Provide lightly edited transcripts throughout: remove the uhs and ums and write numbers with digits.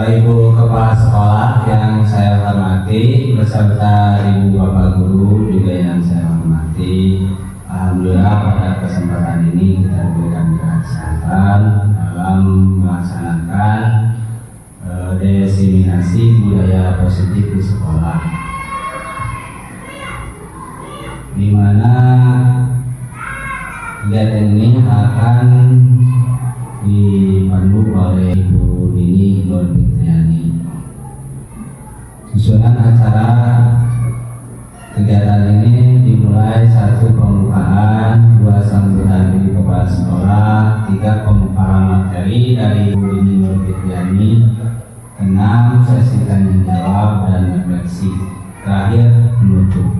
Ibu Kepala Sekolah yang saya hormati, beserta Ibu Bapak Guru juga yang saya hormati. Alhamdulillah pada kesempatan ini kita diberikan kesempatan dalam melaksanakan diseminasi budaya positif di sekolah, di mana kegiatan ini akan dipandu oleh Ibu Nini Nur Fitriani. Susunan acara kegiatan ini dimulai 1 pembukaan, 2 sambutan dari kepala sekolah, 3 pemaparan materi dari Ibu Nini Nur Fitriani, 6 sesi tanya jawab dan refleksi, terakhir penutup.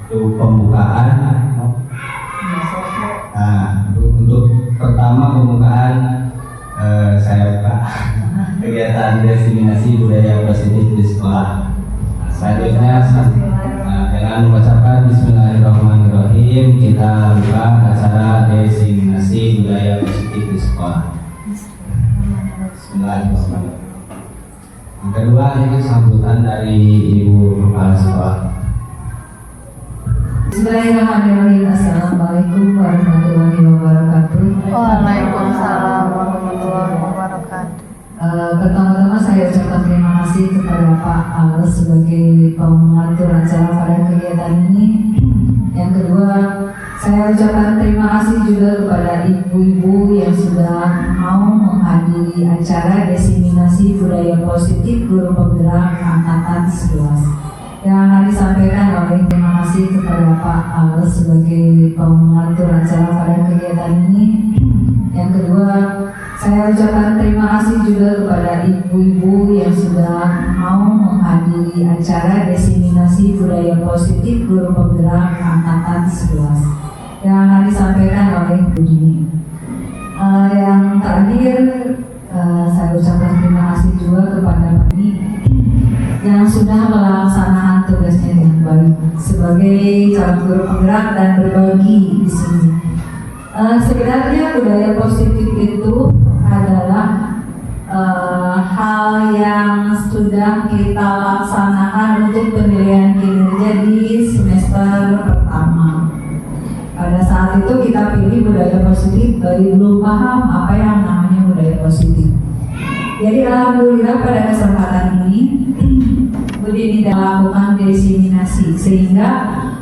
Untuk pembukaan, untuk pertama pembukaan saya buka kegiatan diseminasi budaya positif di sekolah. Selanjutnya dengan mengucapkan Bismillahirrahmanirrahim, kita buka acara diseminasi budaya positif di sekolah. Bismillahirrahmanirrahim. Yang kedua ini sambutan dari Ibu Kepala Sekolah. Bismillahirrahmanirrahim. Assalamualaikum warahmatullahi wabarakatuh. Waalaikumsalam warahmatullahi wabarakatuh. Pertama-tama saya ucapkan terima kasih kepada Pak Al sebagai pengatur acara pada kegiatan ini. Yang kedua, saya ucapkan terima kasih juga kepada ibu-ibu yang sudah mau menghadiri acara diseminasi budaya positif guru penggerak angkatan 11. Yang disampaikan oleh terima kasih kepada Pak Al sebagai pengatur acara pada kegiatan ini. Yang kedua, saya ucapkan terima kasih juga kepada ibu-ibu yang sudah mau menghadiri acara diseminasi budaya positif guru penggerak angkatan 11 yang disampaikan oleh Bu Dini. Yang terakhir, saya ucapkan terima kasih juga kepada Pak Dini yang sudah melaksanakan tugasnya dengan baik sebagai calon guru penggerak dan berbagi di sini. Sebenarnya budaya positif itu adalah hal yang sudah kita laksanakan untuk penilaian kinerja di semester pertama. Pada saat itu kita pilih budaya positif, belum paham apa yang namanya budaya positif. Jadi alhamdulillah pada kesempatan ini Bu Dini melakukan diseminasi sehingga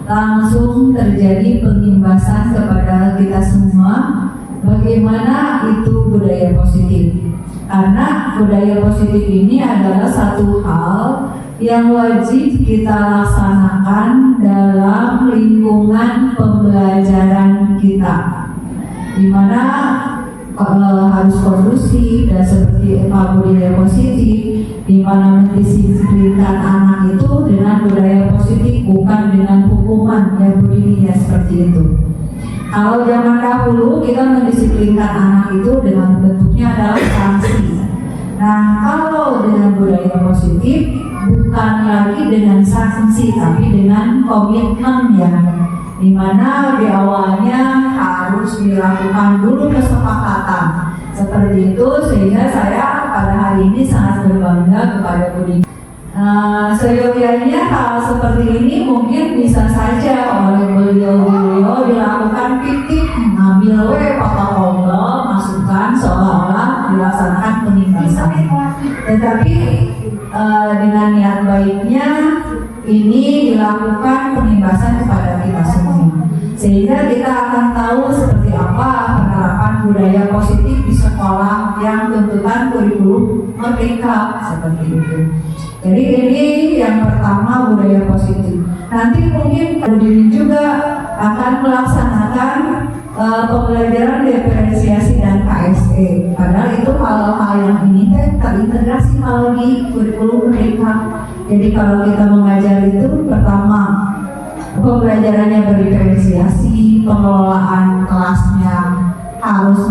langsung terjadi pengimbasan kepada kita semua bagaimana itu budaya positif. Karena budaya positif ini adalah satu hal yang wajib kita laksanakan dalam lingkungan pembelajaran kita, di mana harus kondusif dan seperti budaya positif, di mana mendisiplinkan anak itu dengan budaya positif, bukan dengan hukuman yang bunyinya seperti itu. Kalau zaman dahulu kita mendisiplinkan anak itu dengan bentuknya adalah sanksi. Nah, kalau dengan budaya positif bukan lagi dengan sanksi tapi dengan komitmen yang dimana di awalnya harus dilakukan dulu kesepakatan seperti itu, sehingga saya pada hari ini sangat berbangga kepada Bu Dini. Seyogyanya hal seperti ini mungkin bisa saja oleh beliau dilakukan fiktif, mengambil protokol, masukan seolah-olah dilaksanakan penimbasan. Tetapi dengan niat baiknya ini dilakukan penimbasan kepada kita semua, sehingga kita akan tahu seperti apa penerapan budaya positif di sekolah yang tuntutan kurikulum merdeka seperti itu. Jadi ini yang pertama budaya positif. Nanti mungkin Bu Dini juga akan melaksanakan pembelajaran diferensiasi dan KSE. Padahal itu hal-hal yang ini terintegrasi kalau di kurikulum merdeka. Jadi kalau kita mengajar itu pertama pembelajarannya berdiferensiasi, pengelolaan kelasnya harus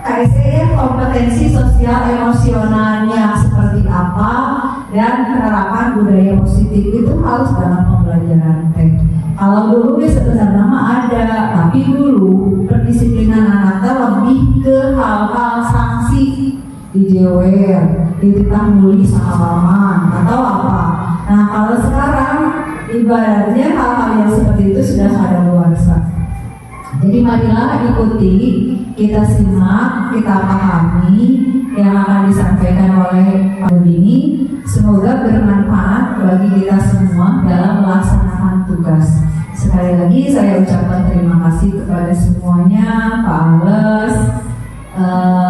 KSE kompetensi sosial emosionalnya seperti apa, dan penerapan budaya positif itu harus dalam pembelajaran teh. Kalau dulu sebenarnya ada, tapi dulu pendisiplinan anak lebih ke software, dititah muli sahalaman atau apa. Nah kalau sekarang ibaratnya hal-hal yang seperti itu sudah kadaluarsa. Jadi marilah ikuti, kita simak, kita pahami yang akan disampaikan oleh Pak ini. Semoga bermanfaat bagi kita semua dalam melaksanakan tugas. Sekali lagi saya ucapkan terima kasih kepada semuanya, Pak Ales,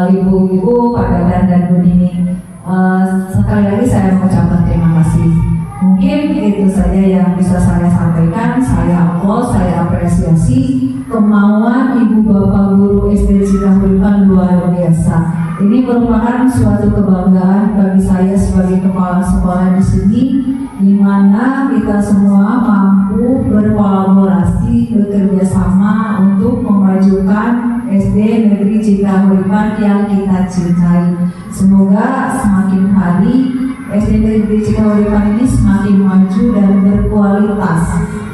Ibu-ibu, Pak Dadan dan Bu Nini. Sekali lagi saya mengucapkan terima kasih. Mungkin itu saja yang bisa saya sampaikan. Saya applause, saya apresiasi kemauan Ibu Bapak Guru SD Cikahuripan luar biasa. Ini merupakan suatu kebanggaan bagi saya sebagai kepala sekolah di sini, di mana kita semua mampu berkolaborasi, bekerja sama untuk memajukan SD Negeri Cikahuripan yang kita cintai. Semoga semakin hari SD Negeri Cikahuripan ini semakin maju dan berkualitas,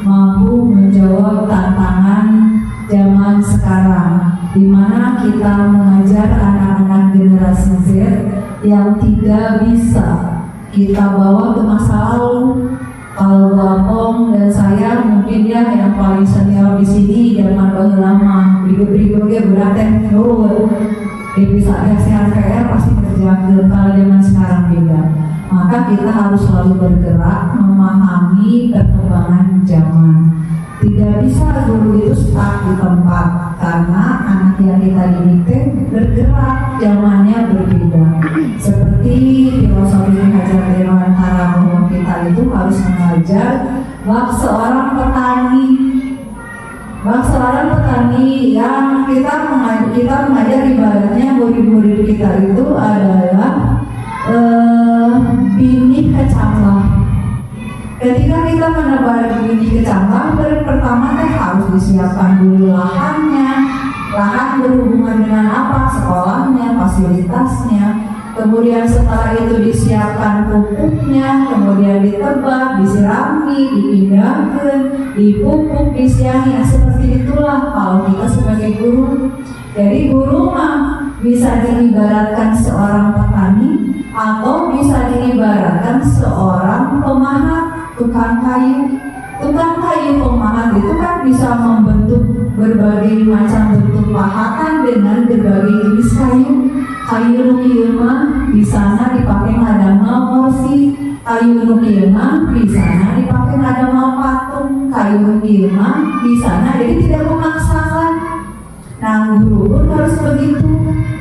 mampu menjawab tantangan zaman sekarang, di mana kita mengajar anak-anak generasi Z yang tidak bisa kita bawa ke masa lalu. Kalau Bapong dan saya mungkin ya yang paling senior di sini zaman lama, berikut-berikutnya beraten turun. Dipisah SRPR pasti terjaga, kalau zaman sekarang beda. Maka kita harus selalu bergerak, memahami perkembangan zaman. Tidak bisa guru itu stuck di tempat, karena anak yang kita didik bergerak, zamannya berbeda. Seperti filosofi Hajar Dewantara bahwa kita itu harus mengajar bak seorang petani. Bak seorang petani yang kita mengajar ibaratnya murid-murid kita itu adalah benih kecambah. Ketika kita menebar benih kecambah, pertama harus disiapkan dulu lahannya. Lahan berhubungan dengan apa? Sekolahnya, fasilitasnya. Kemudian setelah itu disiapkan pupuknya, kemudian ditebak, disirami, dipindahkan, dipupuk, disiangi. Seperti itulah kalau kita sebagai guru. Jadi guru mah bisa diibaratkan seorang petani atau bisa diibaratkan seorang pemahat, tukang kayu. Tukang kayu pemahat itu kan bisa membentuk berbagai macam bentuk pahatan dengan berbagai jenis kayu. Kayu nukiuma di sana dipakai ngadamel kursi, kayu nukiuma di sana dipakai ngadamel patung, kayu nukiuma di sana jadi tidak memaksakan. Nah, guru pun harus begitu,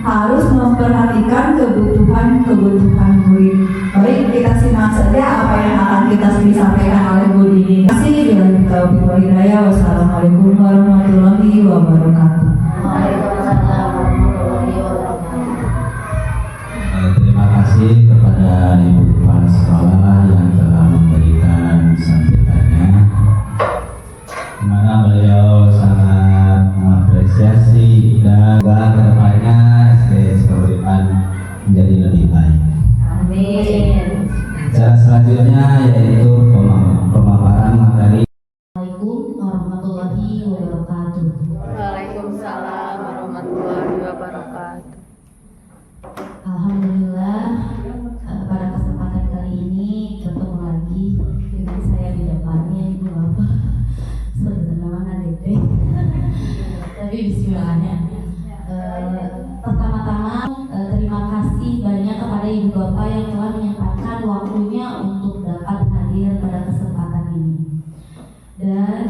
harus memperhatikan kebutuhan murid. Baik, kita simak saja apa yang akan kita disampaikan oleh Bu Dini. Terima kasih. Bila kita hidayah. Wassalamualaikum warahmatullahi wabarakatuh. Waalaikumsalam warahmatullahi wabarakatuh. Terima kasih kepada Ibu Kepala Sekolah yang telah memberikan sambutannya, di mana beliau sangat mengapresiasi dan kedepannya SD Cikahuripan menjadi lebih baik. Amin. Cara selanjutnya yaitu pemaparan materi. Assalamualaikum warahmatullahi wabarakatuh. Waalaikumsalam warahmatullahi wabarakatuh. Alhamdulillah, pada kesempatan kali ini ketemu lagi dengan saya di depannya Ibu Bapak. Sebenarnya dede. Tapi bismillahnya. Pertama-tama terima kasih banyak kepada Ibu Bapak yang telah menyempatkan waktunya untuk dapat hadir pada kesempatan ini. Dan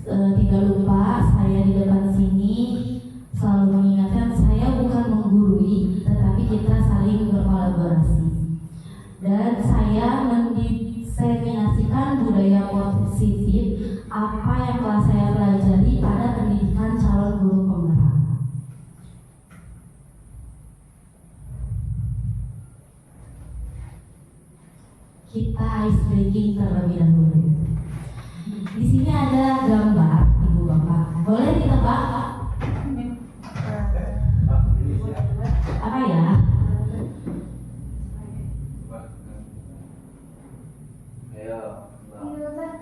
tidak lupa saya di depan sini selalu mengingatkan saya bukan menggurui, tetapi kita saling berkolaborasi. Dan saya mendiseminasikan budaya positif apa yang telah saya pelajari pada pendidikan calon guru penggerak. Kita ice breaking terlebih dahulu. Di sini ada gambar Ibu Bapak. Boleh ditebak? Apa ya?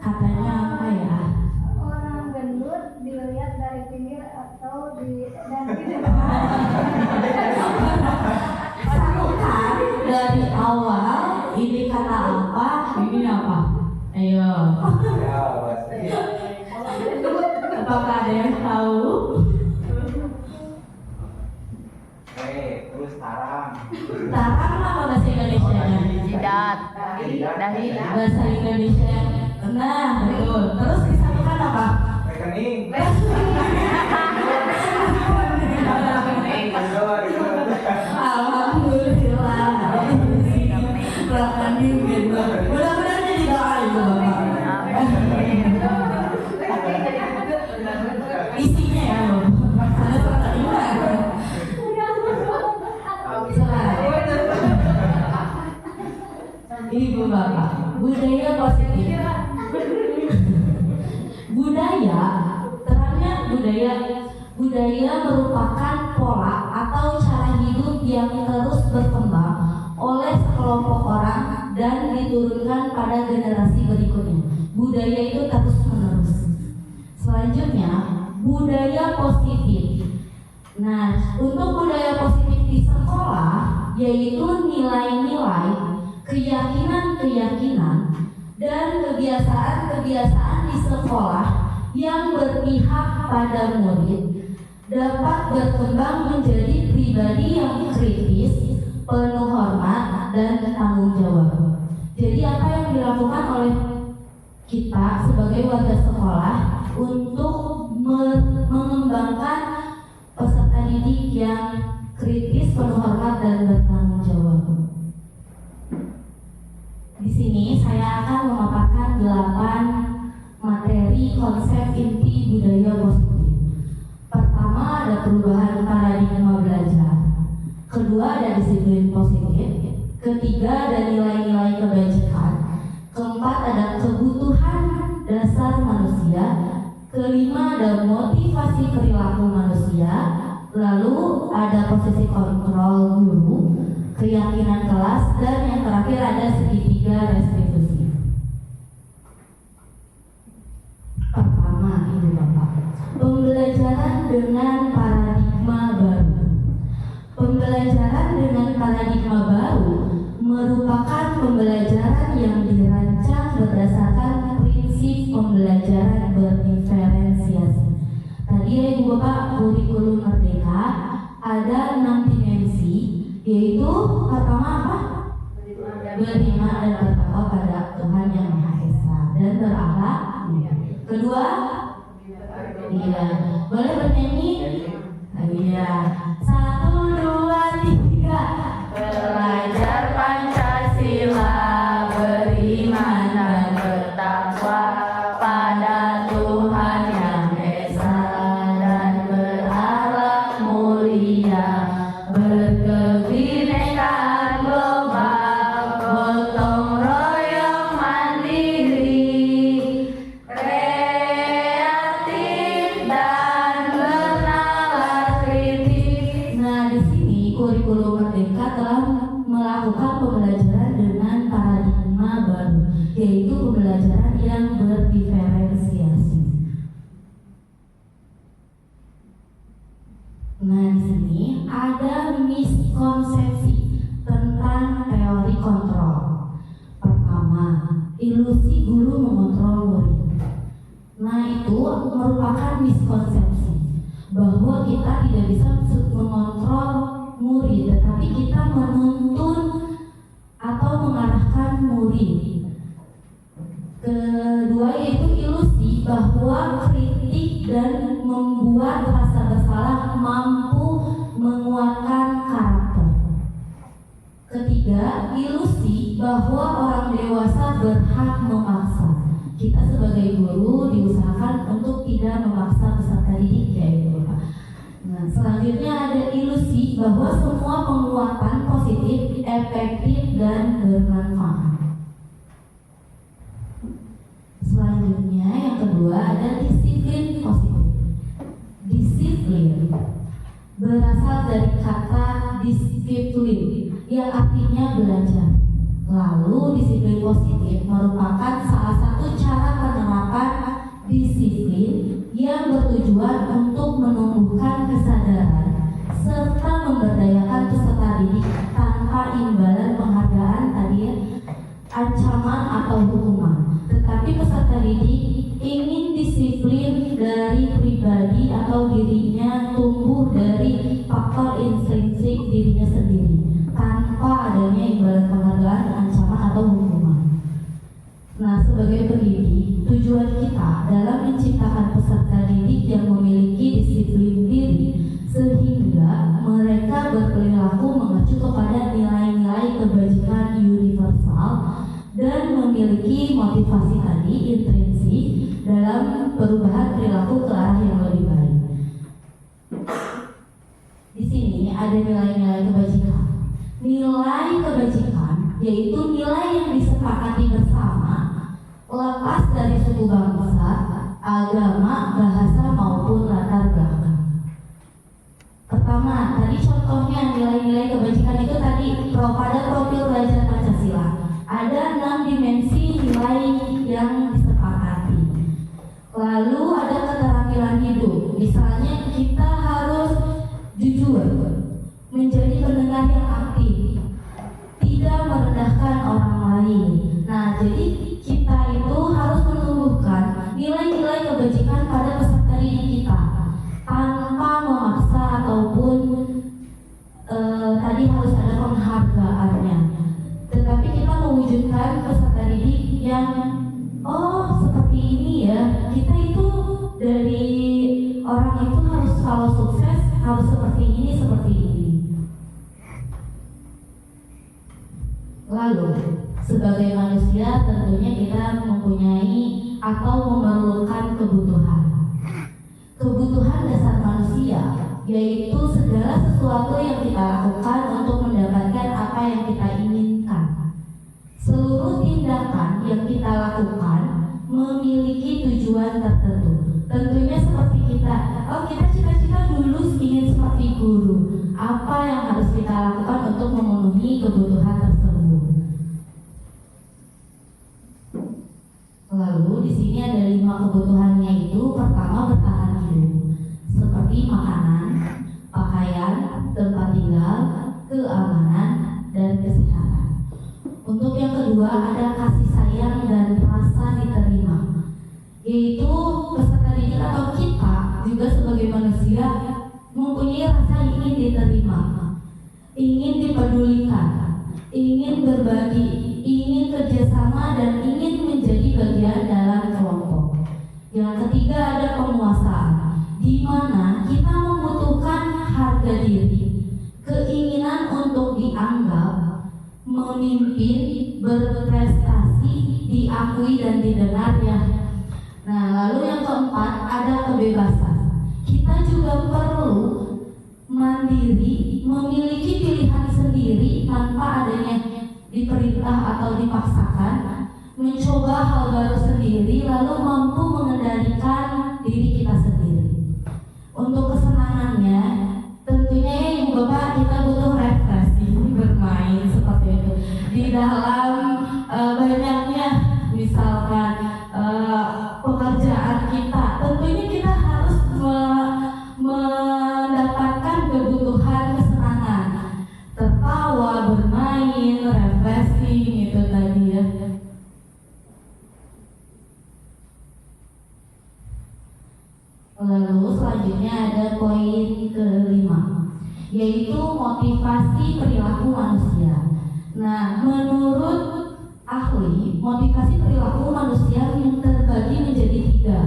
Katanya apa ya? Orang gendut dilihat dari pinggir atau dari depan. dari awal ini kata apa? Ini apa? Ayo. Apakah ada yang tahu? Terus tarang. Tarang apa bahasa Indonesia? Jidat. Dahi. Bahasa Indonesia. Nah, betul. Terus disatukan apa? Rekening. Alhamdulillah. Rekening gitu. Mudah-mudahan jadi doa itu Bapak. Isinya ya, Bapak. Ibu Bapak, budaya positif. Budaya, terangnya budaya merupakan pola atau cara hidup yang terus berkembang oleh sekelompok orang dan diturunkan pada generasi berikutnya. Budaya itu terus menerus. Selanjutnya, budaya positif. Nah, untuk budaya positif di sekolah yaitu nilai-nilai, keyakinan-keyakinan, dan kebiasaan-kebiasaan di sekolah yang berpihak pada murid dapat berkembang menjadi pribadi yang kritis, penuh hormat, dan tanggung jawab. Jadi apa yang dilakukan oleh kita sebagai warga sekolah untuk mengembangkan peserta didik yang kritis, penuh hormat, dan bertanggung jawab. Di sini saya akan memaparkan 8 materi konsep inti budaya positif. Pertama ada perubahan paradigma belajar. Kedua ada disiplin positif. Ketiga ada nilai-nilai kebajikan. Keempat ada kebutuhan dasar manusia. Kelima ada motivasi perilaku manusia. Lalu ada posisi kontrol guru, keyakinan kelas, dan yang terakhir ada segitiga restitusi. Pertama, Ibu Bapak, pembelajaran dengan paradigma baru. Pembelajaran dengan paradigma baru merupakan pembelajaran yang dirancang berdasarkan prinsip pembelajaran berdiferensiasi. Tadi ya Ibu Bapak, kurikulum merdeka ada 6 dimensi, yaitu pertama apa? Beriman dan bertakwa pada Tuhan Yang Maha Esa dan berakhlak. Kedua, iya, boleh bernyanyi? Iya, 1, 2, 3. Belajar Pancasila, beriman dan bertakwa pada Tuhan Yang Esa dan berakhlak mulia, berkebinekaan global, gotong royong mandiri, kreatif dan bernalar kritis. Nah, di sini kurikulum merdeka telah melakukan pembelajaran dengan paradigma baru, yaitu pembelajaran yang berdiferensiasi. Nah, di sini ada miskonsepsi tentang teori kontrol. Pertama, ilusi guru mengontrol murid. Nah, itu merupakan miskonsepsi bahwa kita tidak bisa mengontrol murid, tetapi kita menuntun atau mengarahkan murid. Kedua yaitu ilusi bahwa kritik dan membuat rasa bersalah mampu menguatkan karakter. Ketiga, ilusi bahwa orang dewasa berhak memaksa. Kita sebagai guru diusahakan untuk tidak memaksa peserta didik, ya Ibu Bapak. Nah, selanjutnya ada ilusi bahwa semua penguatan positif, efektif, dan bermanfaat. Selanjutnya yang kedua ada disiplin positif. Disiplin berasal dari kata disiplin yang artinya belajar. Lalu disiplin positif merupakan salah satu cara penerapan disiplin yang bertujuan untuk menumbuhkan kesadaran serta memberdayakan peserta didik tanpa imbalan atau hukuman, tetapi peserta didik ingin disiplin dari pribadi atau dirinya tumbuh dari faktor intrinsik dirinya sendiri tanpa adanya imbalan penghargaan, ancaman atau hukuman. Nah, sebagai pendidik, tujuan kita dalam menciptakan peserta didik yang memiliki disiplin diri sehingga mereka berperilaku mengacu kepada nilai-nilai kebajikan universal dan memiliki motivasi tadi intrinsik dalam perubahan perilaku ke arah yang lebih baik. Di sini ada nilai-nilai kebajikan. Nilai kebajikan yaitu nilai yang disepakati bersama, lepas dari suku bangsa, agama, bahasa maupun latar belakang. Pertama, tadi contohnya nilai-nilai kebajikan itu tadi pada profil belajar Pancasila. Ada 6 dimensi nilai yang disepakati. Lalu ada keterampilan hidup. Misalnya kita harus jujur, menjadi pendengar yang aktif, tidak merendahkan orang lain. Nah, jadi kita itu harus menumbuhkan nilai-nilai kebajikan pada peserta didik kita tanpa memaksa ataupun tadi harus ada penghargaannya. Tetapi kita mewujudkan peserta didik yang seperti ini ya. Kita itu dari orang itu harus kalau sukses harus seperti ini, seperti ini. Lalu sebagai manusia tentunya kita mempunyai atau memerlukan kebutuhan. Kebutuhan dasar manusia yaitu segala sesuatu yang kita lakukan untuk mendapatkan apa yang kita inginkan. Seluruh tindakan yang kita lakukan memiliki tujuan tertentu. Tentunya seperti kita cita-cita dulu ingin seperti guru. Apa yang harus kita lakukan untuk memenuhi kebutuhan tersebut? Lalu di sini ada 5 kebutuhannya itu. Pertama, bertahan hidup, seperti makanan, pakaian, tempat tinggal, keamanan, dan kesehatan. Untuk yang kedua ada kasih sayang dan rasa diterima, yaitu peserta didik atau kita juga sebagai manusia mempunyai rasa ingin diterima, ingin dipedulikan, ingin berbagi, ingin kerjasama, dan ingin menjadi bagian dalam kelompok. Yang ketiga ada penguasaan, di mana kita membutuhkan harga diri, keinginan untuk dianggap, memimpin, berprestasi, diakui dan didengar ya. Nah, lalu yang keempat ada kebebasan. Kita juga perlu mandiri, memiliki pilihan sendiri tanpa adanya diperintah atau dipaksakan, mencoba hal baru sendiri, lalu mampu mengendalikan diri kita sendiri. Untuk kesenangannya, tentunya ya Ibu Bapak, kita butuh refreshing, bermain seperti itu. Di dalam banyaknya misalkan pekerjaan kita, tentunya kita harus mendapatkan kebutuhan kesenangan, tertawa, bermain, refreshing itu tadi ya. Lalu selanjutnya ada poin kelima, yaitu motivasi perilaku manusia. Nah, menurut ahli, motivasi perilaku manusia yang terbagi menjadi 3.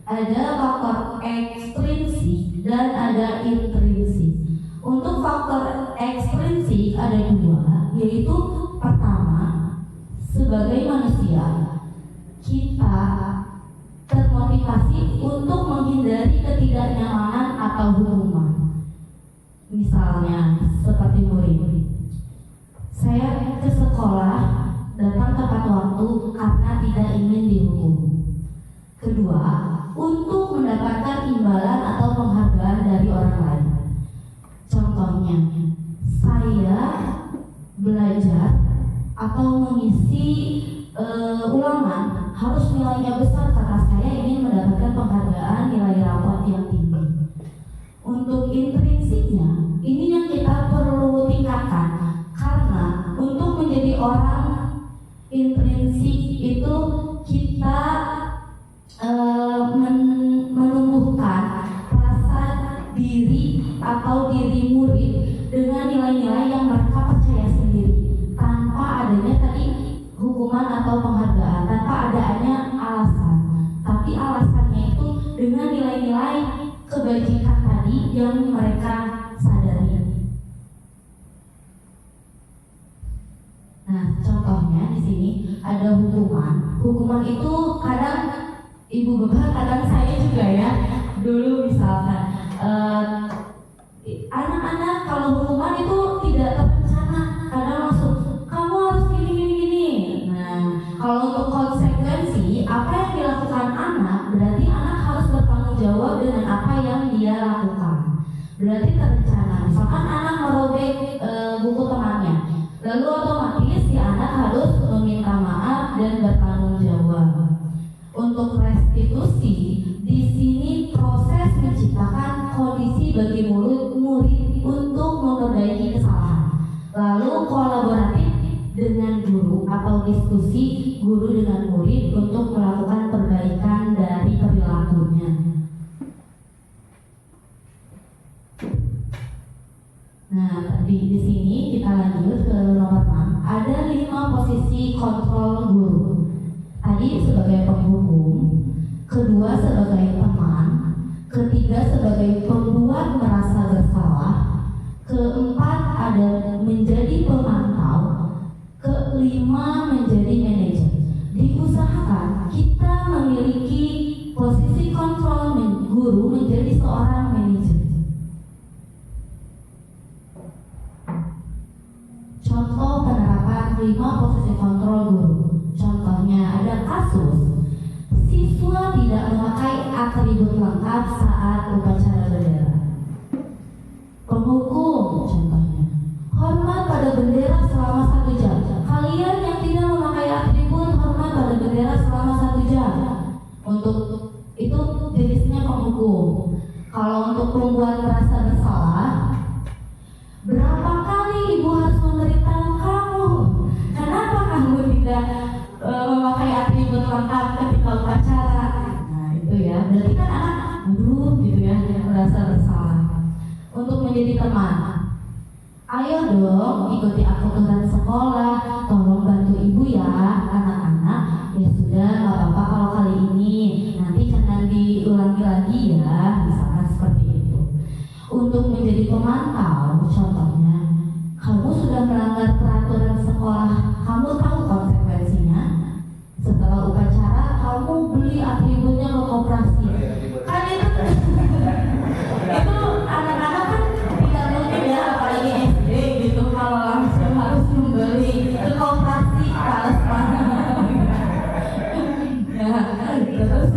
Ada faktor ekstrinsik dan ada intrinsik. Untuk faktor ekstrinsik ada 2, yaitu pertama, sebagai manusia kita termotivasi untuk menghindari ketidaknyamanan atau hukuman. Misalnya seperti murid, saya ke sekolah datang tepat waktu karena tidak ingin dihukum. Kedua, untuk mendapatkan imbalan atau penghargaan dari orang lain. Contohnya, saya belajar atau mengisi ulangan harus nilainya besar karena saya ingin mendapatkan penghargaan nilai raport yang tinggi. Untuk intrinsiknya, ini yang kita perlu tingkatkan, karena untuk menjadi orang intrinsik atau diri murid dengan nilai-nilai yang mereka percaya sendiri, tanpa adanya tadi hukuman atau penghargaan, tanpa adanya alasan. Tapi alasannya itu dengan nilai-nilai kebajikan tadi yang mereka sadari. Nah, contohnya di sini ada hukuman. Hukuman itu kadang ibu bapak, kadang saya juga ya. Dulu misalkan anak-anak kalau hukuman itu tidak terencana, kadang langsung kamu harus gini. Nah, kalau untuk konsekuensi apa yang dilakukan anak, berarti anak harus bertanggung jawab dengan apa yang dia lakukan. Berarti terencana. Misalkan anak merobek buku temannya, lalu otomatis si anak harus meminta maaf dan bertanggung jawab. Untuk restitusi, di sini proses menciptakan kondisi bagi murid untuk memperbaiki kesalahan. Lalu kolaboratif dengan guru atau diskusi guru dengan murid untuk melakukan perbaikan dari perilakunya. Nah, tadi di sini kita lanjut ke nomor 6. Ada 5 posisi kontrol guru. Tadi sebagai penghukum, kedua sebagai teman, ketiga sebagai pembuat merasa bersalah, keempat ada menjadi pemantau, kelima menjadi manajer. Diusahakan kita memiliki posisi kontrol guru menjadi seorang manajer. Contoh penerapan 5 posisi kontrol guru. Contohnya ada kasus siswa tidak memakai atribut lengkap saat upacara bendera. Penghukum contohnya, hormat pada bendera selama 1 jam. Kalian yang tidak memakai atribut, hormat pada bendera selama 1 jam. Untuk itu jenisnya penghukum. Kalau untuk pembuat merasa bersalah, berapa kali ibu harus memberitahu kamu? Kenapa kamu tidak memakai atribut lengkap ketika upacara? Nah itu ya, berarti kan anak gitu ya, merasa bersalah. Untuk menjadi teman, ayo dong ikuti aturan sekolah, tolong bantu ibu ya anak-anak. Ya sudah, gak apa-apa kalau kali ini, nanti jangan diulangi lagi ya, misalkan seperti itu. Untuk menjadi pemantau, contohnya, kamu sudah melanggar peraturan sekolah, kamu tahu konsekuensinya. Setelah upacara, kamu beli atributnya ke koperasi. Kan itu anak-anak kan tidak mungkin ya, apalagi SD gitu, kalau langsung harus membeli ke koperasi harus ya, terus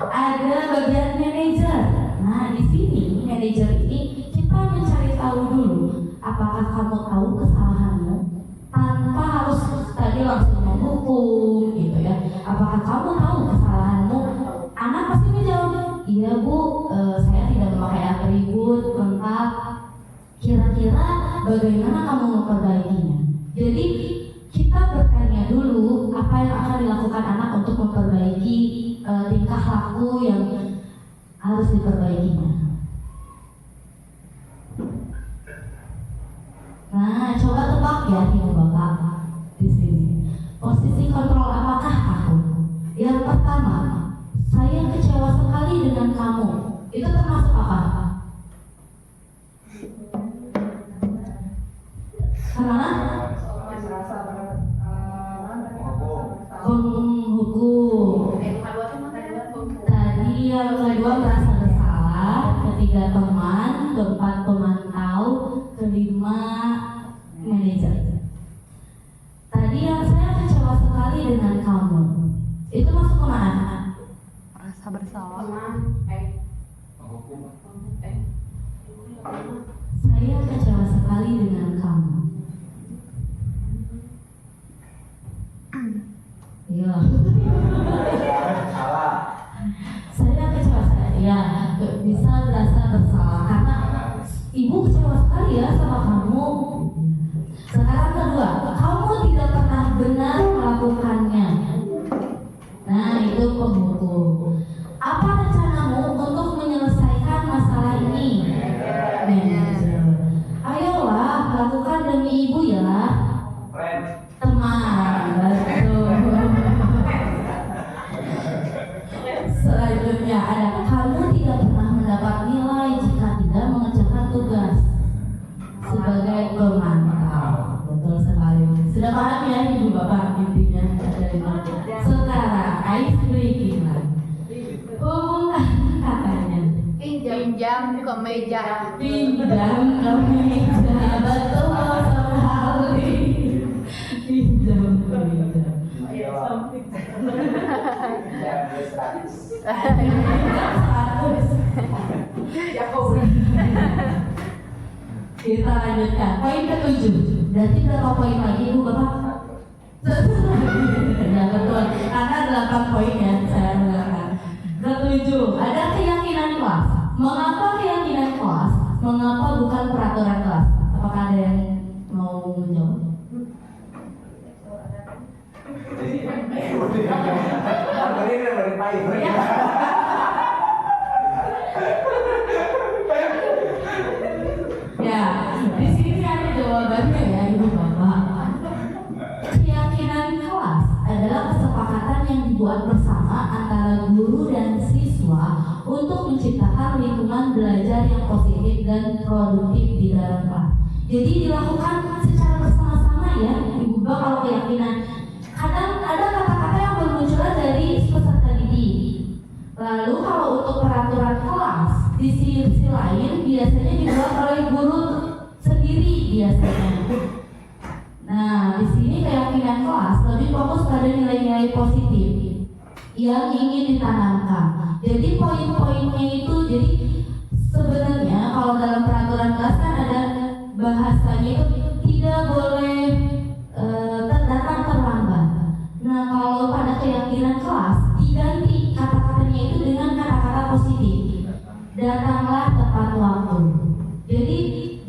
ada bagian manajer. Nah di sini manajer ini kita mencari tahu dulu apakah kamu tahu kesalahanmu tanpa harus tadi langsung menghukum gitu ya. Apakah kamu tahu kesalahanmu? Anak pasti menjawab, iya bu, saya tidak memakai atribut lengkap. Kira-kira bagaimana kamu memperbaikinya? Jadi kita bertanya dulu apa yang akan dilakukan anak untuk memperbaiki tingkah laku yang harus diperbaikinya. Nah, coba tebak ya ibu bapak di sini. Posisi kontrol apakah aku? Yang pertama, saya kecewa sekali dengan kamu. Itu termasuk apa? Karena penghukum. Tadi yang kedua merasa bersalah, ketiga teman, keempat pemantau, kelima manajer. Tadi yang saya kecewa sekali dengan kamu, itu masuk ke mana? Rasa bersalah. Saya kecewa sekali dengan kamu. Iya. Saya kecewa ya, bisa merasa bersalah karena ibu kecewa sekali ya sama kamu. Sekarang kedua, kamu tidak pernah benar melakukannya. Nah itu penghukum. Apa rencanamu untuk menyelesaikan masalah ini? Pinjam ke meja. Pinjam ke meja, betul sekali. Pinjam ke meja. Kita lanjutkan poin ke-7. Berarti berapa poin lagi Bu Bapak? Ya betul, karena 8 poin ya saya mengatakan. Ke-7, ada keyakinan kelas. Mengapa keyakinan kelas? Mengapa bukan peraturan kelas? Apakah ada yang mau menjawab? Ya, di sini ada jawabannya ya Ibu Bapak. Keyakinan kelas adalah kesepakatan yang dibuat bersama antara guru dan siswa untuk menciptakan lingkungan belajar yang positif dan produktif di dalam kelas. Jadi dilakukan secara bersama-sama ya Ibu Bapak. Kalau keyakinan, kadang ada kata-kata yang bermunculan dari peserta didik. Lalu kalau untuk peraturan kelas, di sisi lain biasanya dibuat oleh guru sendiri biasanya. Nah, di sini keyakinan kelas lebih fokus pada nilai-nilai positif yang ingin ditanamkan. Jadi poin-poinnya itu, jadi sebenarnya kalau dalam peraturan kelas kan ada bahasanya itu tidak boleh datang terlambat. Nah, kalau pada keyakinan kelas diganti kata-katanya itu dengan kata-kata positif. Datanglah tepat waktu. Jadi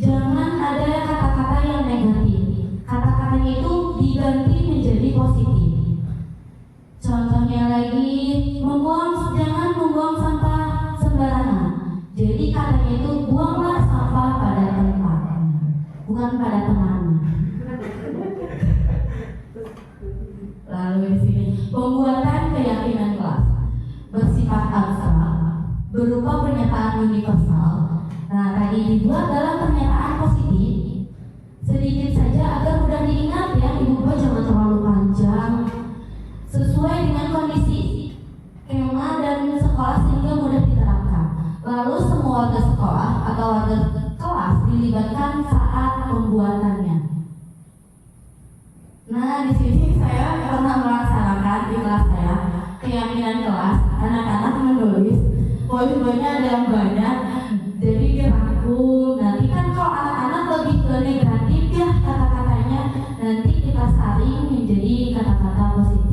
jangan ada kata-kata yang negatif. Kata-katanya itu diganti menjadi positif. Contohnya lagi, jangan membuang sampah sembarangan. Jadi katanya itu buanglah sampah pada tempatnya, bukan pada temannya. Lalu di sini pembuatan keyakinan kelas bersifat abstrak berupa pernyataan universal. Nah, tadi dibuat dalam pernyataan positif. Sedikit saja agar mudah diingat ya Ibu Bapak, jangan terlalu panjang. Sesuai dengan kondisi kema dan sekolah sehingga mudah diterapkan. Lalu semua warga sekolah atau warga kelas dilibatkan saat pembuatannya. Nah, di sini saya pernah melaksanakan di kelas saya keyakinan kelas. Anak-anak menulis poin-poinnya ada yang banyak, jadi dirangkum. Nanti kan kalau anak-anak lebih ke negatif ya kata-katanya, nanti kita saring menjadi kata-kata positif.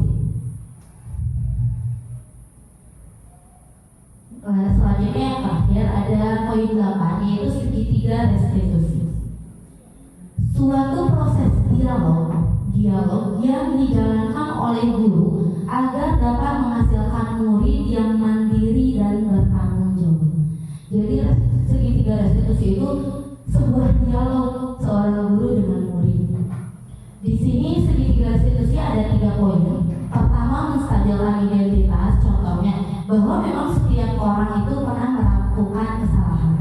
Selanjutnya yang terakhir ada poin 8, yaitu segitiga restitusi. Suatu proses dialog yang dijalankan oleh guru agar dapat menghasilkan murid yang mandiri dan bertanggung jawab. Jadi segitiga restitusi itu sebuah dialog seorang guru dengan murid. Di sini segitiga restitusi ada 3 poin. Pertama, menstabilkan identitas. Contohnya bahwa memang setiap orang itu pernah melakukan kesalahan.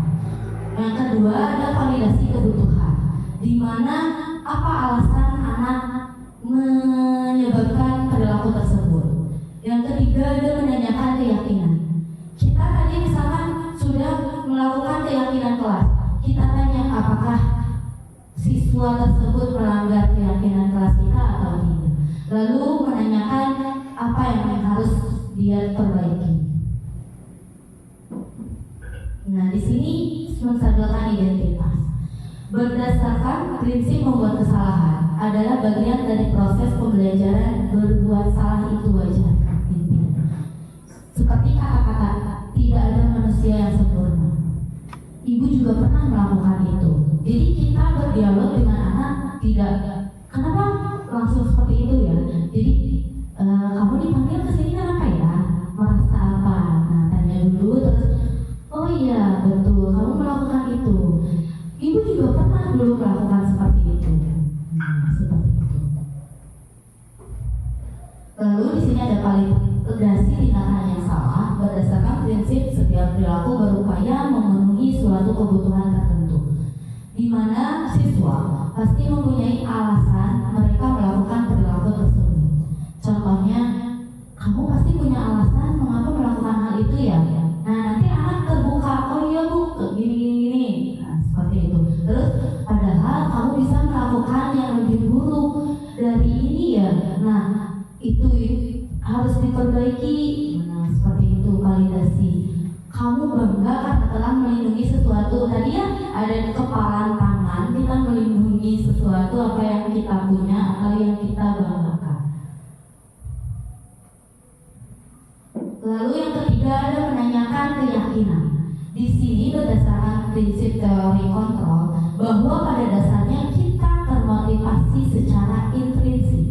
Yang kedua, ada validasi kebutuhan, di mana apa alasan anak menyebabkan perilaku tersebut. Yang ketiga, ada menanyakan keyakinan. Kita tadi misalkan sudah melakukan keyakinan kelas, kita tanya apakah siswa tersebut melanggar keyakinan kelas kita atau tidak. Lalu menanyakan apa yang harus dia perbaiki. Nah, di sini menstabilkan identitas. Berdasarkan prinsip membuat kesalahan adalah bagian dari proses pembelajaran. Berbuat salah itu wajar. Seperti kata-kata, tidak ada manusia yang sempurna. Ibu juga pernah melakukan itu. Jadi kita berdialog dengan anak, tidak kenapa langsung seperti itu ya. Jadi kamu dipanggil ke sini kenapa ya? Merasa apa? Nah, tanya dulu terus. Oh iya betul, kamu melakukan itu. Ibu juga pernah dulu melakukan seperti itu. Seperti itu. Lalu di sini ada validasi tindakan yang salah berdasarkan prinsip setiap perilaku berupaya memenuhi suatu kebutuhan tertentu, di mana siswa pasti mempunyai alasan mereka melakukan perilaku tersebut. Contohnya, kamu pasti punya alasan mengapa melakukan hal itu ya. Nah, nanti anak terbuka, oh iya Bu, kamu bangga karena telah melindungi sesuatu. Tadi ya ada kepalan tangan, kita melindungi sesuatu apa yang kita punya atau yang kita banggakan. Lalu yang ketiga ada menanyakan keyakinan. Di sini berdasarkan prinsip teori kontrol bahwa pada dasarnya kita termotivasi secara intrinsik.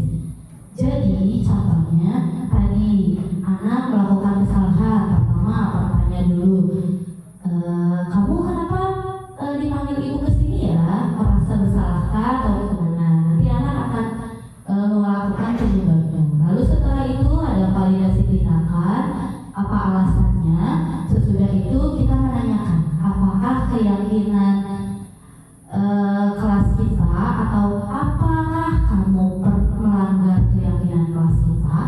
Jadi contohnya tadi anak melakukan kesalahan, pertama bertanya dulu, kamu kenapa dipanggil ibu ke sini ya? Merasa bersalahkah atau gimana? Nanti anak akan melakukan penyebabnya. Lalu setelah itu ada validasi tindakan, apa alasannya? Sesudah itu kita menanyakan apakah keyakinan kelas kita atau apakah kamu melanggar keyakinan kelas kita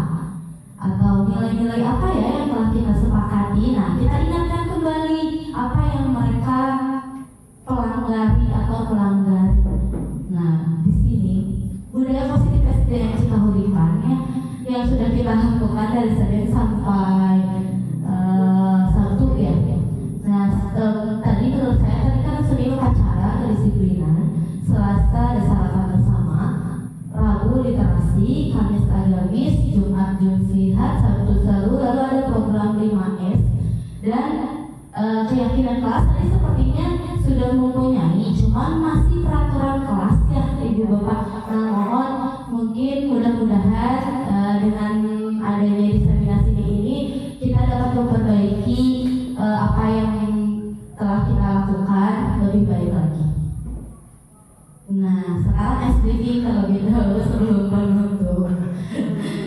atau nilai-nilai apa ya yang telah kita sepakati. Nah, kita ingatkan kembali apa yang mereka pelangari atau melanggar. Nah, di sini budaya positif SDM Cikahuripan ya, yang sudah kita lakukan dari Senin sampai Sabtu ya. Nah, tadi menurut saya tadi kan Senin upacara kedisiplinan, Selasa ada sarapan bersama, Rabu literasi, Kamis agamis, Jumat Jumsihat, Sabtu seru, lalu ada program 5S dan keyakinan kelas tadi sepertinya sudah mempunyai, cuman masih peraturan kelas ya Ibu Bapak. Nah, mohon mungkin mudah-mudahan dengan adanya diseminasi ini kita dapat memperbaiki apa yang telah kita lakukan lebih baik lagi. Nah, sekarang SDG terlebih dahulu sebelum menutup.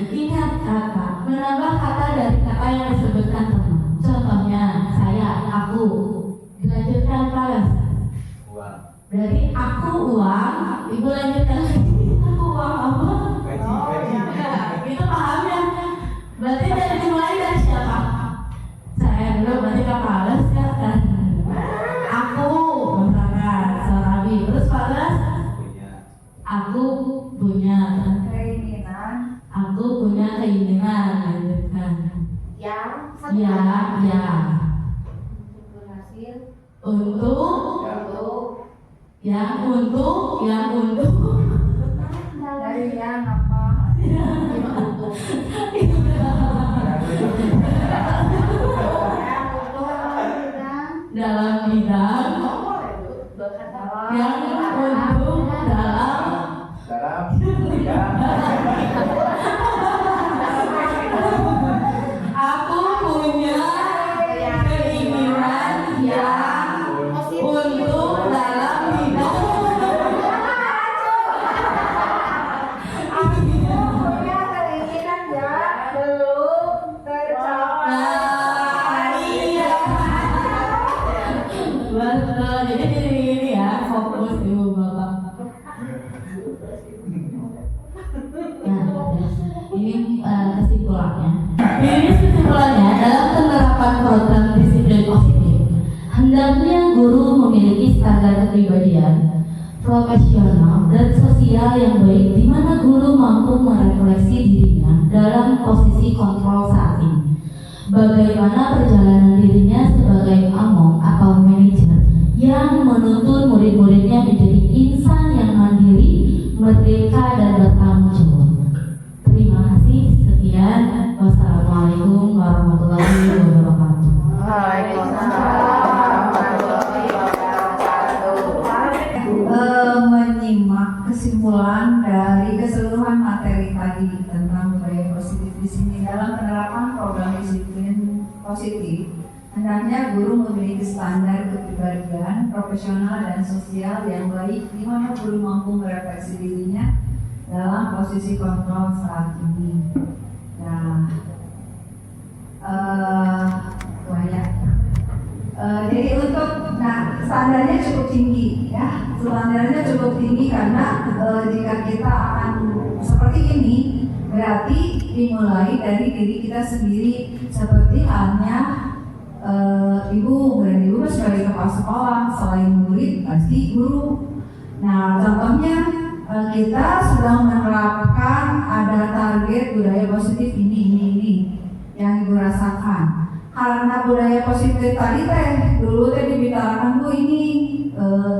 Ingat kata, menambah kata dari kata yang disebutkan teman. Contohnya, saya, aku, dilanjutkan balas. Berarti aku uang, ibu lanjutkan lagi. Aku uang apa? Gaji. Itu paham ya? Berarti dari dimulai dari siapa? Saya dulu, berarti Kak Balas ya kan? Aku, misalkan, Sarabi. Terus Balas? Aku punya Keinginan. Aku punya keinginan, lanjutkan. Yang berhasil untuk Dari yang apa? dalam bidang yang untuk dalam aku punya keinginan yang untuk dalam bidang Punya keinginan ya belum tercapai. iya betul. Jadi ini ya fokus Ibu Bapak. Nah, ini kesimpulannya. Ini kesimpulannya dalam penerapan program disiplin positif, hendaknya guru memiliki standar kepribadian, profesional dan sosial yang baik, di mana guru mampu merefleksi dirinya dalam posisi kontrol saat ini. Bagaimana perjalanan dirinya sebagai among atau manajer yang menuntun murid-muridnya menjadi insan yang mandiri, merdeka dan bertanggung jawab. Terima kasih. Sekian. Wassalamualaikum warahmatullahi wabarakatuh. Menyimak kesimpulan dari keseluruhan materi tadi tentang budaya positif di sini dalam penerapan program disiplin positif, hendaknya guru memiliki standar kepribadian, profesional dan sosial yang baik, di mana guru mampu merefleksi dirinya dalam posisi kontrol saat ini. Nah, jadi untuk standarnya cukup tinggi ya, standarnya cukup tinggi karena jika kita akan seperti ini berarti dimulai dari diri kita sendiri, seperti halnya ibu sebagai kepala sekolah, selain murid pasti guru. Nah, contohnya kita sudah menerapkan ada target budaya positif ini yang ibu rasakan. karena budaya positif tadi teh dulu teh dibicarakan Bu ini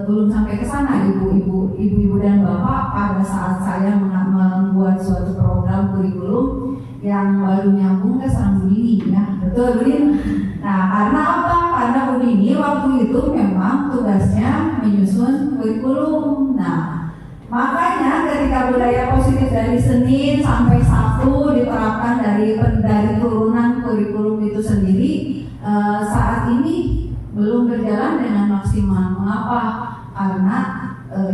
belum sampai ke sana ibu-ibu dan bapak pada saat saya membuat suatu program kurikulum yang baru nyambung ke sang Budini ya betul Budini. Nah karena apa? Karena Budini waktu itu memang tugasnya menyusun kurikulum. Nah makanya ketika budaya positif dari Senin sampai Sabtu diterapkan dari turunan kurikulum itu sendiri saat ini belum berjalan dengan maksimal. Mengapa? Karena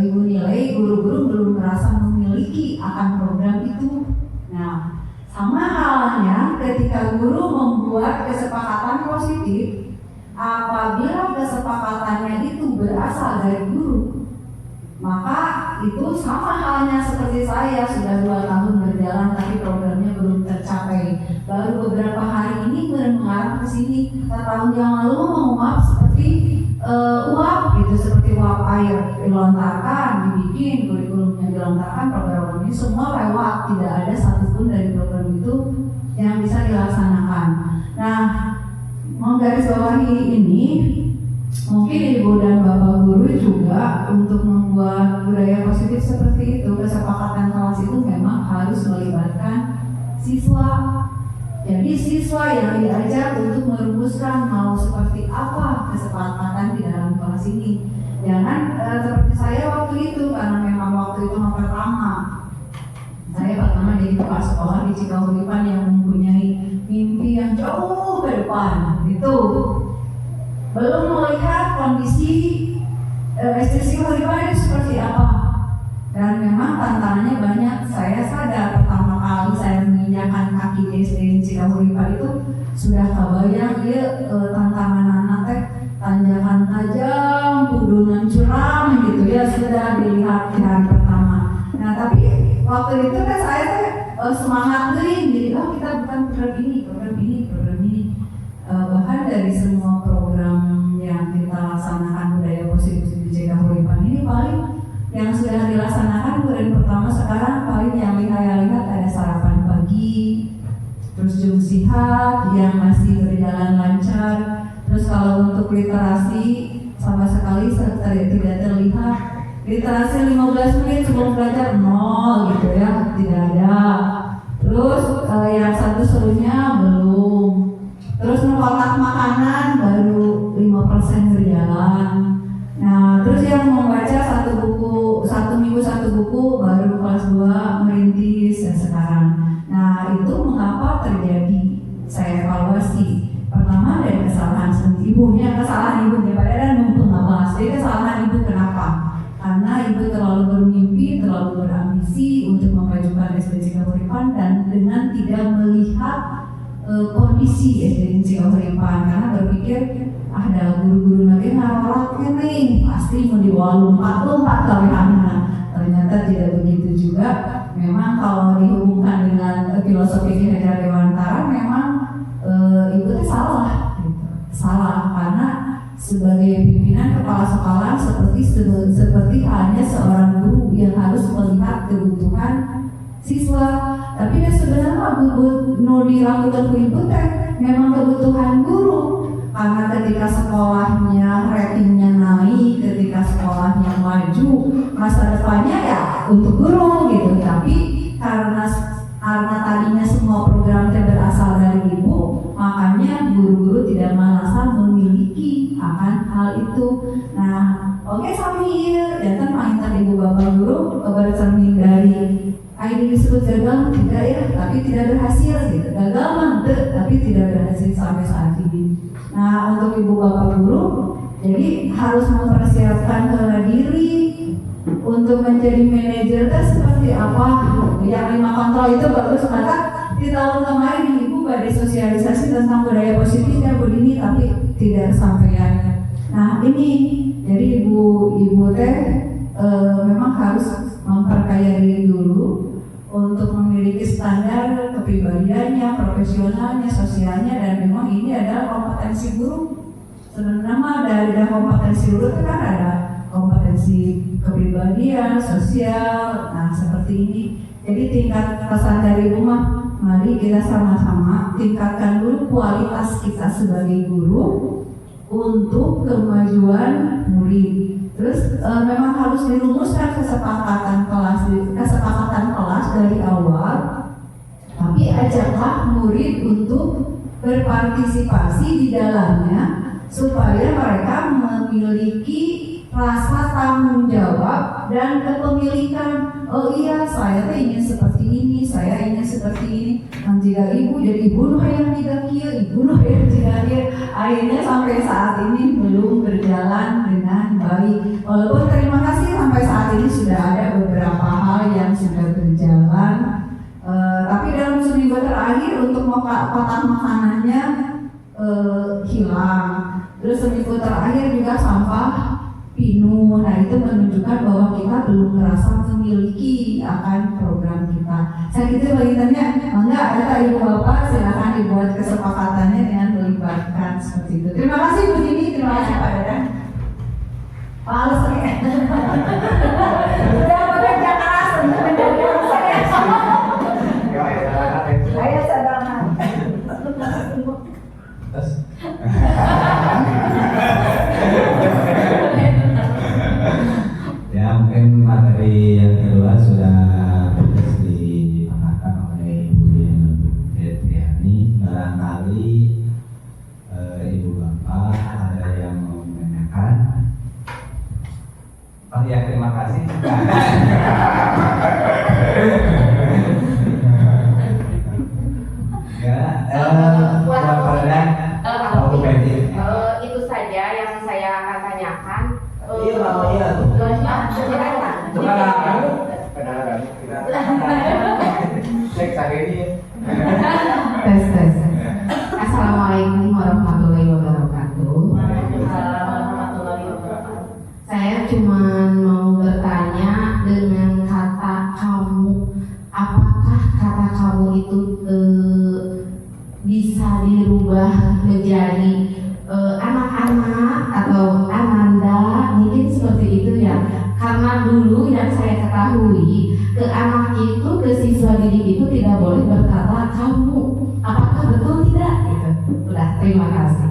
ibu nilai guru-guru belum merasa memiliki akan program itu. Nah, sama halnya ketika guru membuat kesepakatan positif, apabila kesepakatannya itu berasal dari guru, maka itu sama halnya seperti saya sudah 2 tahun berjalan tapi programnya belum tercapai. Baru beberapa hari ini mengarah ke sini. Tahun yang lalu menguap seperti uap gitu, seperti uap air dilontarkan, dibikin kurikulumnya dilontarkan, program ini semua lewat, tidak ada satupun dari program itu yang bisa dilaksanakan. Nah, menggarisbawahi ini, mungkin ibu dan bapak guru juga untuk membuat budaya positif seperti itu, kesepakatan kelas itu memang harus melibatkan siswa. Jadi siswa yang diajar untuk merumuskan mau seperti apa kesepakatan di dalam kelas ini. Jangan seperti saya waktu itu, karena memang waktu itu yang pertama. Saya pertama jadi kepala sekolah di Cikahuripan yang mempunyai mimpi yang jauh ke depan. Itu belum melihat kondisi SD Cikahuripan itu seperti apa. Dan memang tantangannya banyak. Saya sadar pertama kali saya menginjakkan kaki di SD Cikahuripan itu sudah kebayang dia tantangan anak teh tanjakan tajam, pudunan curam gitu ya, sudah dilihat di hari pertama. Nah tapi waktu itu kan saya semangat nih, jadi kita bukan program ini. Bahkan dari semua program yang kita laksanakan budaya positif di Cikahuripan ini paling yang sudah dilaksanakan bulan pertama sekarang paling yang saya lihat ada sarapan pagi, terus jam sihat yang masih berjalan lancar. Terus kalau untuk literasi sama sekali tidak terlihat. Literasi 15 menit sebelum belajar 0 gitu ya, tidak ada. Terus yang satu serunya belum. Terus kotak makanan baru 5% berjalan. Nah, terus yang membaca satu minggu satu buku baru kelas 2 merintis ya sekarang. Nah, itu mengapa terjadi? Saya evaluasi. Pertama dari kesalahan ibunya padahal mumpung nggak bahas. Jadi kesalahan ibu kenapa? Karena ibu terlalu bermimpi, terlalu berambisi untuk memajukan SD Cikahuripan dan dengan tidak melihat kondisi SD Cikahuripan, karena berpikir ada guru-guru nanti ngarolaknya nih pasti mau dibawa lompat kali anak. Ternyata tidak begitu juga. Memang kalau dihubungkan dengan filosofi Ki Hajar Dewantara, memang ibu itu salah karena sebagai pimpinan kepala sekolah seperti halnya seorang guru yang harus melihat kebutuhan siswa. Tapi sebenarnya no dilakukan ibu memang kebutuhan guru. Karena ketika sekolahnya ratingnya naik, ketika sekolahnya maju, masa depannya ya untuk guru gitu. Tapi karena tadinya semua program berasal dari ibu, makanya guru-guru tidak merasa memiliki akan hal itu. Nah, oke Samir, ya kan mainkan ibu bapak guru bercermin dari ini disebut gagal tidak ya, tapi tidak berhasil gitu. Gagal mantep, tapi tidak berhasil sampai saat ini. Nah, untuk ibu bapak guru, jadi harus mempersiapkan diri untuk menjadi manajer seperti apa. Yang 5 kontrol itu bagus, maka di tahun kemarin ibu badai sosialisasi tentang budaya positif ya begini, tapi tidak sampaian. Nah ini, jadi ibu teh memang harus memperkaya diri dulu untuk memiliki standar kepribadiannya, profesionalnya, sosialnya, dan memang ini adalah kompetensi guru. Sebenarnya dari kompetensi guru itu kan ada kompetensi kepribadian, sosial, nah seperti ini. Jadi tingkat pesan dari rumah mari kita sama-sama tingkatkan dulu kualitas kita sebagai guru untuk kemajuan murid. Terus memang harus dirumuskan kesepakatan kelas dari awal, tapi ajaklah murid untuk berpartisipasi di dalamnya supaya mereka memiliki rasa tanggung jawab dan kepemilikan. Oh iya, saya tuh ingin seperti ini, saya ingin seperti ini. Jika ibu jadi ibu yang tidak kia, ibu yang tidak kia. Akhirnya sampai saat ini belum berjalan dengan baik. Walaupun terima kasih sampai saat ini sudah ada beberapa hal yang sudah berjalan. Tapi dalam seminggu terakhir untuk kotak makanannya hilang. Terus seminggu terakhir juga sampah penuh. Nah, itu menunjukkan bahwa kita belum merasa memiliki akan program kita. Saya gitu bagiannya, enggak ada ibu bapak, silakan dibuat kesepakatannya dengan melibatkan seperti itu. Terima kasih Bu Dini, terima kasih Pak Dadan. Males ya. Udah bekerja keras untuk menjadi saya. Saya cadangan. Ya, mungkin materi yang kedua sudah berhasil dipahami oleh Ibu Fitriani. Barangkali Ibu Bapak ada yang mau menanyakan. Oh ya, terima kasih. Itu saja yang saya akan tanyakan. Tes. Assalamualaikum warahmatullahi wabarakatuh. Saya cuma mau bertanya dengan kata kamu, apakah kata kamu itu bisa dirubah menjadi anak-anak atau ananda, mungkin seperti itu ya. Karena dulu yang saya ketahui, ke anak itu, ke siswa didik itu tidak boleh berkata kamu. Apakah betul tidak? Gitu. Udah, terima kasih.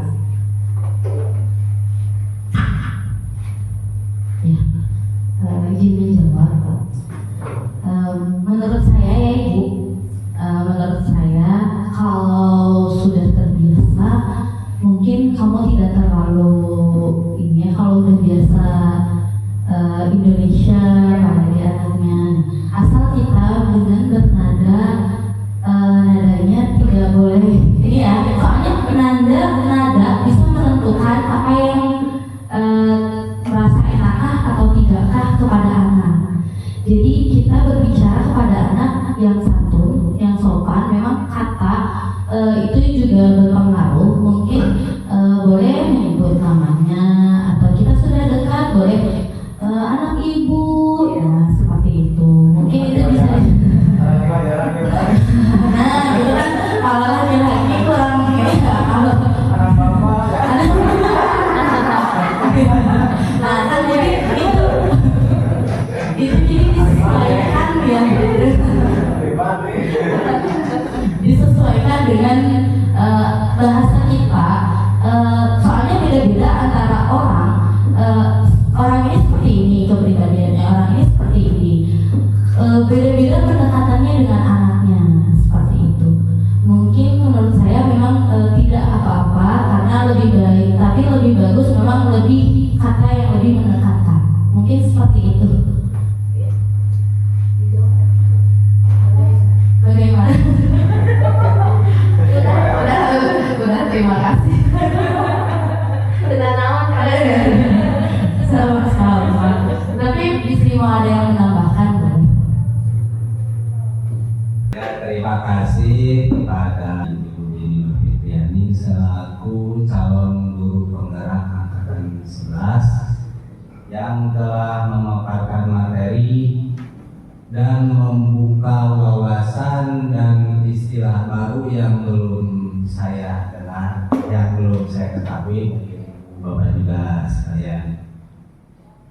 Ya, izin menjawab. Menurut saya ya Ibu, menurut saya kalau sudah terbiasa, mungkin kamu tidak terlalu ini ya, kalau udah biasa Indonesia pada anaknya. Asal kita dengan bernada nadanya tidak boleh ini ya, soalnya nada bisa menentukan apa yang merasa enakkah atau tidakkah kepada anak. Jadi kita berbicara kepada anak yang santun, yang sopan. Memang kata itu juga berpengaruh. Mungkin boleh menyebut namanya, atau kita sudah dekat boleh anak ibu, ya seperti itu. Mungkin itu bisa. Nah, itu kan kalau laki-laki kurang ini ya, kalau anak bapak. Nah, kan jadi itu jadi disesuaikan ya. Disesuaikan dengan bahasa kita. Soalnya beda-beda antara orang. Orang ini seperti ini kepribadiannya, orang ini seperti ini. Beda-beda pendekatannya dengan anaknya, seperti itu. Mungkin menurut saya memang tidak apa-apa karena lebih baik, tapi lebih bagus memang lebih kata yang lebih mendekatkan. Mungkin seperti itu. Bagaimana? Udah, terima kasih. Sudah nawan kalian. Sama-sama. Tapi bisa mau ada yang menambahkan? Ya, terima kasih kepada Ibu Dini Fitriani selaku calon guru penggerak angkatan 11 yang telah memaparkan materi dan membuka wawasan dan istilah baru yang belum saya dengar, yang belum saya ketahui. Mungkin Bapak juga sekalian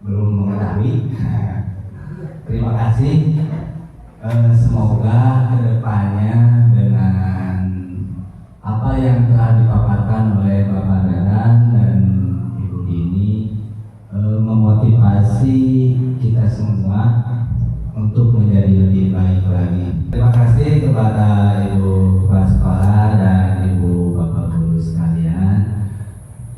belum mengetahui. Terima kasih. Semoga kedepannya dengan apa yang telah dipaparkan oleh Bapak Dadan dan Ibu Dini memotivasi kita semua untuk menjadi lebih baik lagi. Terima kasih kepada Ibu Kepala Sekolah dan Ibu Bapak Guru sekalian.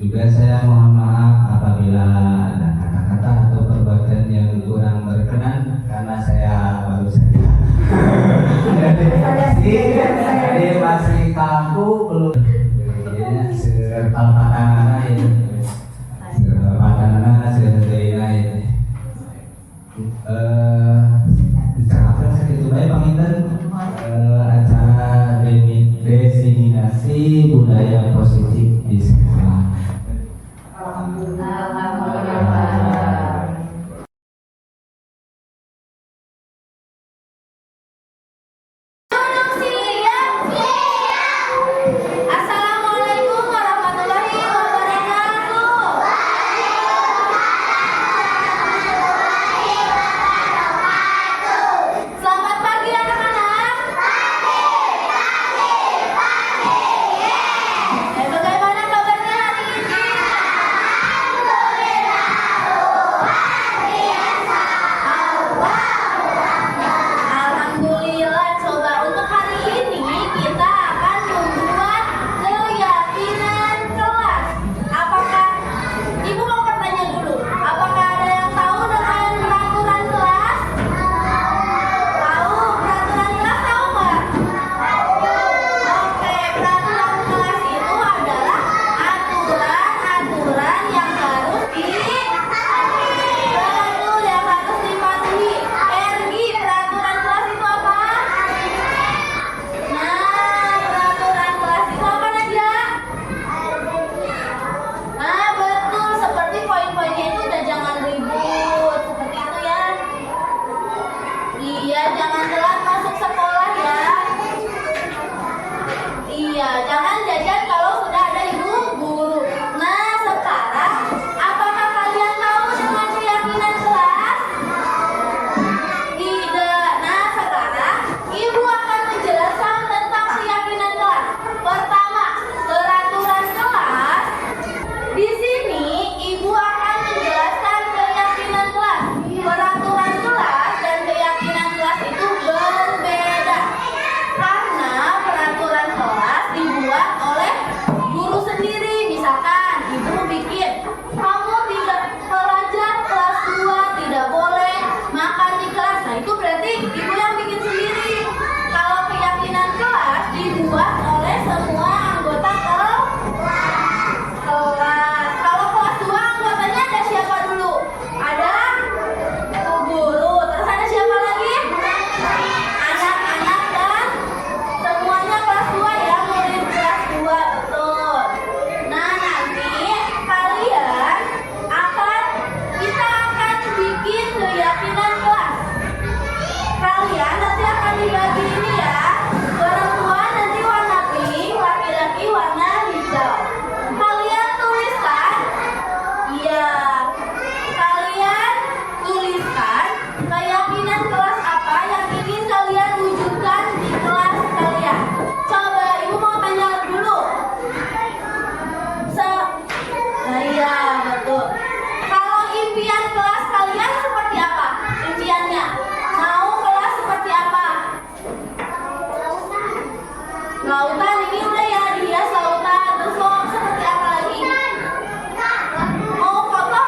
Juga saya mohon maaf apabila ada kata-kata atau perbuatan yang kurang berkenan karena saya baru saja jadi masih kaku belum serta patanana itu apa segitu baik Panginten acara diseminasi budaya positif di sekolah. Assalamualaikum warahmatullahi wabarakatuh. Selamat pagi anak-anak. Bagaimana kabarnya hari ini? Alhamdulillah. Coba untuk hari ini kita akan membuat keyakinan kelas. Apakah Ibu mau bertanya dulu? Apakah ada yang tahu dengan peraturan kelas? Tahu peraturan kelas, tahu nggak? Oke, peraturan kelas itu adalah aturan-aturan yang harus dipatuhi. Ergi, peraturan kelas itu apa? Nah, peraturan kelas itu apa Nadia? Nah, betul, seperti poin-poinnya itu udah jangan ribut, seperti itu ya. Iya, jangan telat masuk sekolah ya. Iya, jangan jajan kalau sudah ada ibu guru. Nah, sekarang apakah kalian tahu dengan keyakinan kelas? Tidak. Nah, sekarang ibu akan menjelaskan tentang keyakinan kelas. Pertama, peraturan kelas. Di sini ibu akan menjelaskan keyakinan kelas. Peraturan kelas dan keyakinan kelas itu berbeda. Karena peraturan kelas dibuat oleh guru sendiri. Misalkan ibu bikin, kamu tidak pelajar kelas 2 tidak boleh makan di kelas. Nah, itu berarti ibu yang bikin sendiri. Kalau keyakinan kelas dibuat oleh semua anggota kelas. Kalau kelas 2 anggotanya ada siapa dulu? Ada ibu guru. Terus ada siapa lagi? Anak-anak dan semuanya kelas 2 ya, murid kelas 2, betul. Nah, nanti kita akan bikin keyakinan kelas. Kalian nanti akan dibagi ini ya. Perempuan nanti warna pink, laki-laki warna hijau. Kalian tuliskan, iya. Kalian tuliskan keyakinan kelas apa yang ingin kalian wujudkan di kelas kalian. Coba ibu mau tanya dulu. Nah, iya, betul. Kalau impian kelas kalian seperti apa? Impiannya mau kelas seperti apa? Lautan, ini udah ya, dia lautan. Terus mau seperti apa lagi? Mau kotor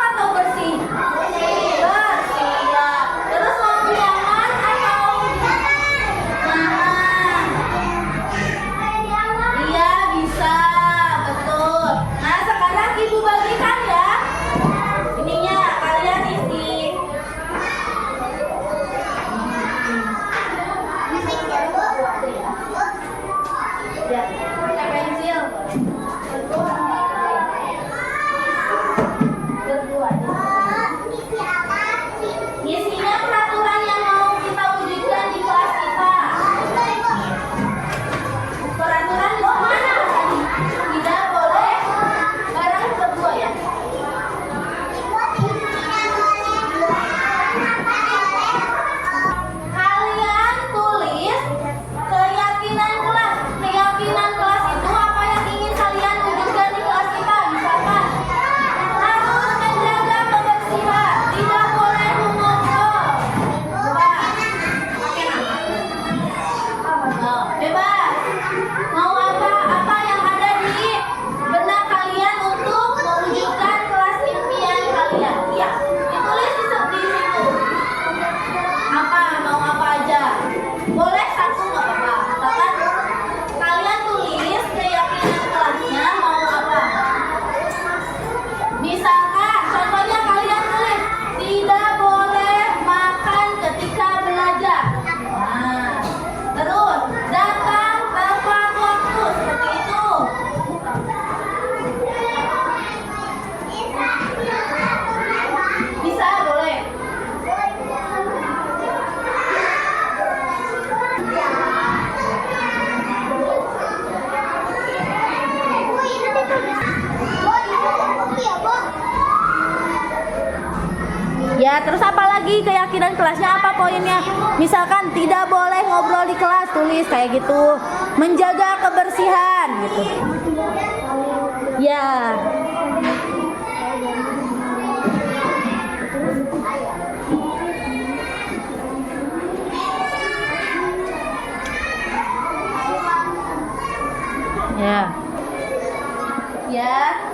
Ya, terus apa lagi keyakinan kelasnya, apa poinnya? Misalkan tidak boleh ngobrol di kelas, tulis kayak gitu. Menjaga kebersihan gitu. Ya. Ya. Ya.